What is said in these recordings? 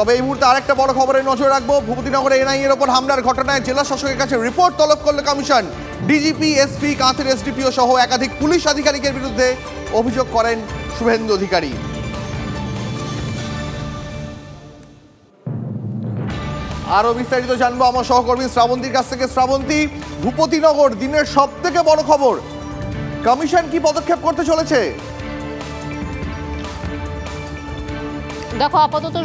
তবে এই মুহূর্তে আরেকটা বড় খবরে নজর রাখবো। ভূপতিনগরে এনআইএ এর ওপর হামলার ঘটনায় জেলা শাসকের কাছে রিপোর্ট তলব করল কমিশন। ডিজিপি, এসপি, কাঁথের এসডিপিও সহ একাধিক পুলিশ আধিকারিকের বিরুদ্ধে অভিযোগ করেন শুভেন্দু অধিকারী। আরো বিস্তারিত জানবো আমার সহকর্মী শ্রাবন্তীর কাছ থেকে। শ্রাবন্তী, ভূপতিনগর দিনের সব থেকে বড় খবর, কমিশন কি পদক্ষেপ করতে চলেছে? দেখো, আপাতত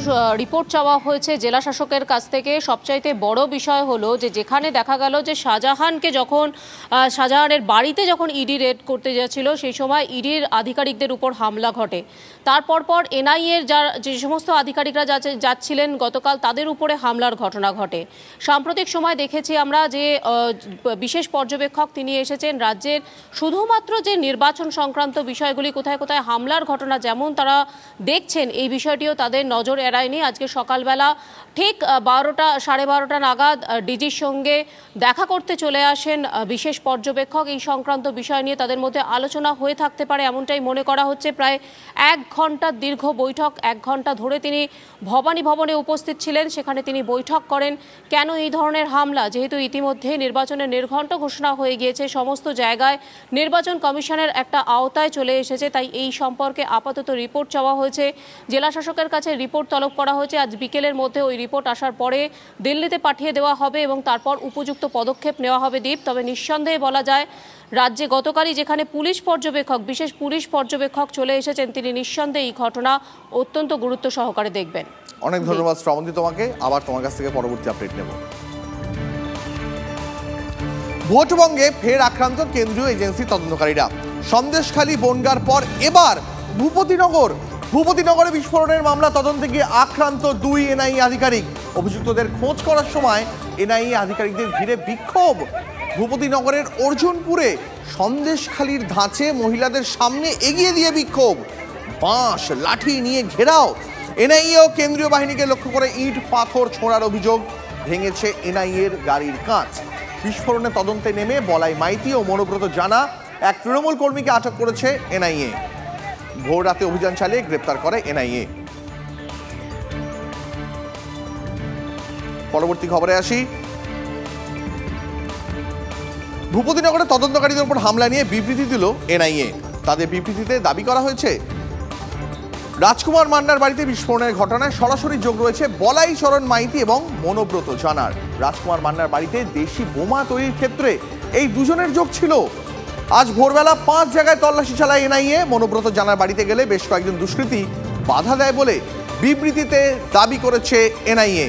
রিপোর্ট চাওয়া হয়েছে জেলা শাসকের কাছ থেকে। সবচাইতে বড় বিষয় হলো যে যেখানে দেখা গেল যে শাহজাহানের বাড়িতে যখন ইডি রেড করতে যাচ্ছিল সেই সময় ইডির আধিকারিকদের উপর হামলা ঘটে। তারপর এনআইএর যে সমস্ত আধিকারিকরা যাচ্ছিলেন গতকাল তাদের উপরে হামলার ঘটনা ঘটে। সাম্প্রতিক সময় দেখেছি আমরা যে বিশেষ পর্যবেক্ষক তিনি এসেছেন রাজ্যের শুধুমাত্র যে নির্বাচন সংক্রান্ত বিষয়গুলি কোথায় কোথায় হামলার ঘটনা যেমন তারা দেখছেন এই বিষয়টিও তাদের নজর এড়ায়নি। আজকে সকালবেলা ঠিক 12টা নাগাদ ডিজির সঙ্গে দেখা করতে চলে আসেন বিশেষ পর্যবেক্ষক। এই সংক্রান্ত বিষয় নিয়ে তাদের মধ্যে আলোচনা হয়ে থাকতে পারে এমনটাই মনে করা হচ্ছে। প্রায় 1 ঘন্টার দীর্ঘ বৈঠক, 1 ঘন্টা ধরে তিনি ভবানী ভবনে উপস্থিত ছিলেন। সেখানে তিনি বৈঠক করেন কেন এই ধরনের হামলা, যেহেতু ইতিমধ্যে নির্বাচনের নির্ঘণ্ট ঘোষণা হয়ে গিয়েছে, সমস্ত জায়গায় নির্বাচন কমিশনের একটা আওতায় চলে এসেছে, তাই এই সম্পর্কে আপাতত রিপোর্ট চাওয়া হয়েছে জেলা শাসকের কাছে। রিপোর্ট তলব করা হয়েছে, আজ বিকেলের মধ্যে ওই রিপোর্ট আসার পরে দিল্লিতে পাঠিয়ে দেওয়া হবে এবং তারপর উপযুক্ত পদক্ষেপ নেওয়া হবে। দীপ, তবে নিঃসন্দেহে বলা যায় রাজ্যে গতকালই যেখানে বিশেষ পুলিশ পর্যবেক্ষক চলে এসেছেন তিনি নিঃসন্দেহে এই ঘটনা অত্যন্ত গুরুত্ব সহকারে দেখবেন। অনেক ধন্যবাদ শ্রাবন্তী তোমাকে। আবার তোমার কাছ থেকে পরবর্তী আপডেট নেব। ভোটবঙ্গে ফের আক্রান্ত কেন্দ্রীয় এজেন্সি তদন্তকারীরা। সন্দেশখালী বনগার পর এবার ভূপতিনগরে বিস্ফোরণের মামলা তদন্তে গিয়ে আক্রান্ত 2 এনআইএ আধিকারিক। অভিযুক্তদের খোঁজ করার সময় এনআইএ আধিকারিকদের ঘিরে বিক্ষোভ। ভূপতিনগরের অর্জুনপুরে সন্দেশখালীর ধাঁচে মহিলাদের সামনে এগিয়ে দিয়ে বিক্ষোভ, বাঁশ লাঠি নিয়ে ঘেরাও। এনআইএ ও কেন্দ্রীয় বাহিনীকে লক্ষ্য করে ইট পাথর ছোঁড়ার অভিযোগ। ভেঙেছে এনআইএর গাড়ির কাঁচ। বিস্ফোরণে তদন্তে নেমে বলাই মাইতি ও মনোব্রত জানা এক তৃণমূল কর্মীকে আটক করেছে এনআইএ। ভোর রাতে অভিযান চালিয়ে গ্রেপ্তার করে এনআইএ। পরবর্তী খবরে আসি। ভূপতিনগরে তদন্তকারীদের উপর হামলা নিয়ে বিবৃতি দিল এনআইএ। তাদের বিবৃতিতে দাবি করা হয়েছে রাজকুমার মান্নার বাড়িতে বিস্ফোরণের ঘটনায় সরাসরি যোগ রয়েছে বলাই চরণ মাইতি এবং মনোব্রত জানার। রাজকুমার মান্নার বাড়িতে দেশি বোমা তৈরির ক্ষেত্রে এই দুজনের যোগ ছিল। আজ ভোরবেলা 5 জায়গায় তল্লাশি চালায় এনআইএ। মনোব্রত জানার বাড়িতে গেলে বেশ কয়েকজন দুষ্কৃতী বাধা দেয় বলে বিবৃতিতে দাবি করেছে এনআইএ।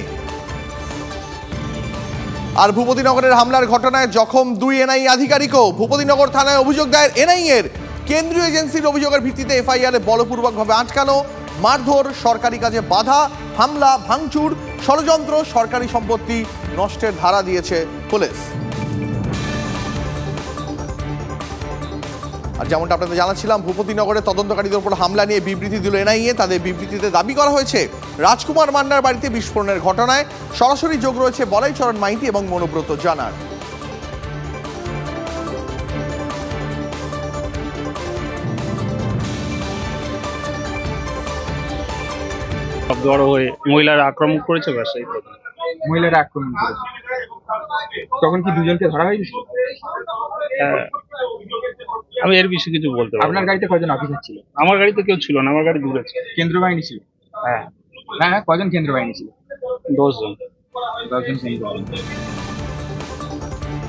আর ভূপতিনগরের হামলার ঘটনায় জখম 2 এনআইএ আধিকারিকও। ভূপতিনগর থানায় অভিযোগ দায়ের এনআইএর। কেন্দ্রীয় এজেন্সির অভিযোগের ভিত্তিতে এফআইআরে বলপূর্বকভাবে আটকানো, মারধর, সরকারি কাজে বাধা, হামলা, ভাঙচুর, ষড়যন্ত্র, সরকারি সম্পত্তি নষ্টের ধারা দিয়েছে পুলিশ। আর যেমনটা আপনাদের জানাচ্ছিলাম, ভূপতিনগরে তদন্তকারীদের উপর হামলা নিয়ে বিবৃতি দিল এনআইএ। তাদের বিবৃতিতে দাবি করা হয়েছে রাজকুমার মান্নার বাড়িতে বিস্ফোরণের ঘটনায় সরাসরি যোগ রয়েছে বলাইচরণ মাইতি এবং মনোব্রত জানার। বড় হয়ে মহিলারা আক্রমণ করেছে, মহিলারা আক্রমণ করেছে। তখন কি দুজনকে ধরা হয়েছে? আমি এর বিষয়ে কিছু বলতে পারবো। আপনার গাড়িতে কয়জন অফিসার ছিল? আমার গাড়িতে কেউ ছিল না, আমার গাড়ি দূরে ছিল। কেন্দ্র বাহিনী ছিল? হ্যাঁ হ্যাঁ, কজন কেন্দ্র বাহিনী ছিল? 10 জন কেন্দ্র বাহিনী।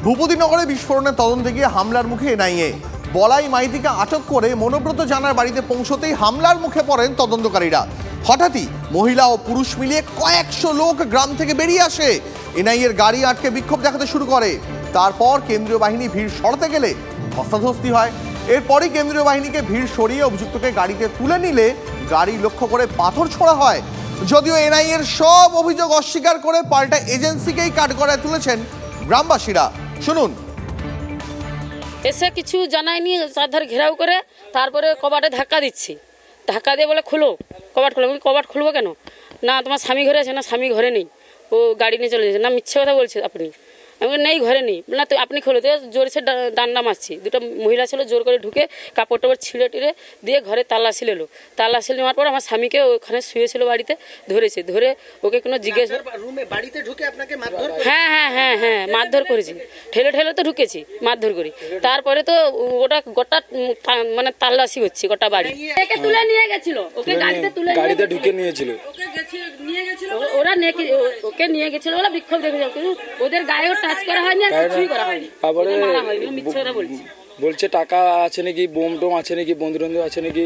ভূপতিনগরে বিস্ফোরণের তদন্তে গিয়ে হামলার মুখে এনআইএ। বলাই মাইতিকে আটক করে মনোব্রত জানার বাড়িতে পৌঁছতেই হামলার মুখে পড়েন তদন্তকারীরা। হঠাৎই মহিলা ও পুরুষ মিলিয়ে কয়েকশো লোক গ্রাম থেকে বেরিয়ে আসে। এনআইএর গাড়ি আটকে বিক্ষোভ দেখাতে শুরু করে। তারপর কেন্দ্রীয় বাহিনী ভিড় সরাতে গেলে ধস্তাধস্তি হয়। এরপরই কেন্দ্রীয় বাহিনীকে ভিড় সরিয়ে অভিযুক্তকে গাড়িতে তুলে নিলে গাড়ি লক্ষ্য করে পাথর ছোড়া হয়। যদিও এনআইএর সব অভিযোগ অস্বীকার করে পাল্টা এজেন্সিকেই কাঠগড়ায় তুলেছেন গ্রামবাসীরা। শুনুন। এসে কিছু জানায়নি, চারধার ঘেরাও করে তারপরে কবাটে ধাক্কা দিচ্ছি। ধাক্কা দিয়ে বলে খুলো, কবাট খুলো। কবাট খুলবো কেন? না তোমার স্বামী ঘরে আছে। না স্বামী ঘরে নেই, ও গাড়ি নিয়ে চলে যাচ্ছে। না মিথ্যে কথা বলছে আপনি। আমি বলি, নেই ঘরে নেই। না তো আপনি খোলো। তো জোরে সে ডান্ডা মারছি। দুটো মহিলা ছিল, জোর করে ঢুকে কাপড় টাপড় ছিঁড়ে টিড়ে দিয়ে ঘরে তাল্লাশি নিল। তাল্লাশি নেওয়ার পর আমার স্বামীকে ওখানে শুয়েছিল বাড়িতে, ধরেছে। ধরে ওকে কোনো জিজ্ঞেস বাড়িতে ঢুকে আপনাকে মারধর হ্যাঁ মারধর করেছি। ঠেলে ঠেলে তো ঢুকেছি, মারধর করি। তারপরে তো ওটা গোটা মানে তাল্লাশি হচ্ছে গোটা বাড়ি। একে তুলে নিয়ে গেছিল, ওকে গাড়িতে ঢুকে নিয়েছিল। ওরা ওকে নিয়ে গেছিল, ওরা বিক্ষোভ দেখেছিল, কিন্তু ওদের গায়েও টাচ করা হয়নি, আর কিছুই করা হয়নি। তারপরে মিথ্যে কথা বলছি। বলছে টাকা আছে নাকি, বোম টোম আছে নাকি, বন্ধু বান্ধব আছে নাকি।